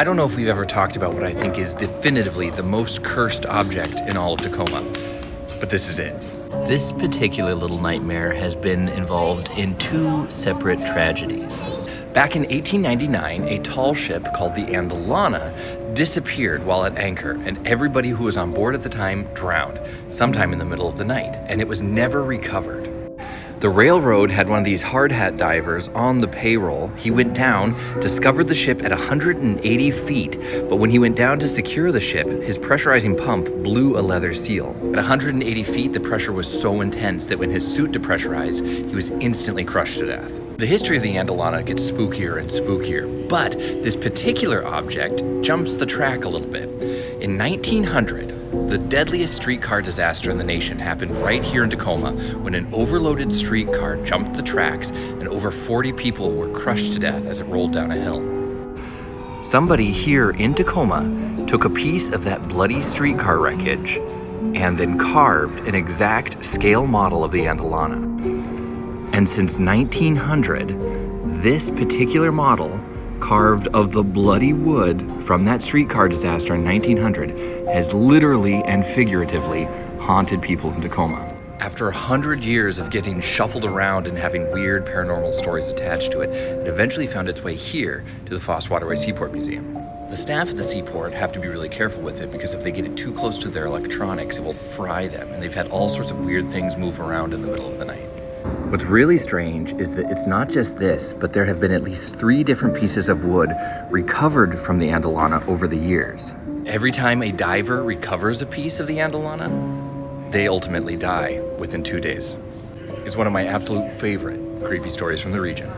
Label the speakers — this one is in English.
Speaker 1: I don't know if we've ever talked about what I think is definitively the most cursed object in all of Tacoma, but this is it. This particular little nightmare has been involved in two separate tragedies. Back in 1899, a tall ship called the Andelana disappeared while at anchor, and everybody who was on board at the time drowned, sometime in the middle of the night, and it was never recovered. The railroad had one of these hard hat divers on the payroll. He went down, discovered the ship at 180 feet, but when he went down to secure the ship, his pressurizing pump blew a leather seal. At 180 feet, the pressure was so intense that when his suit depressurized, he was instantly crushed to death. The history of the Andelana gets spookier and spookier, but this particular object jumps the track a little bit. In 1900, the deadliest streetcar disaster in the nation happened right here in Tacoma when an overloaded streetcar jumped the tracks and over 40 people were crushed to death as it rolled down a hill. Somebody here in Tacoma took a piece of that bloody streetcar wreckage and then carved an exact scale model of the Andelana. And since 1900, this particular model, carved of the bloody wood from that streetcar disaster in 1900, has literally and figuratively haunted people in Tacoma. After 100 years of getting shuffled around and having weird paranormal stories attached to it, it eventually found its way here to the Foss Waterway Seaport Museum. The staff at the seaport have to be really careful with it because if they get it too close to their electronics, it will fry them, and they've had all sorts of weird things move around in the middle of the night. What's really strange is that it's not just this, but there have been at least 3 different pieces of wood recovered from the Andelana over the years. Every time a diver recovers a piece of the Andelana, they ultimately die within 2 days. It's one of my absolute favorite creepy stories from the region.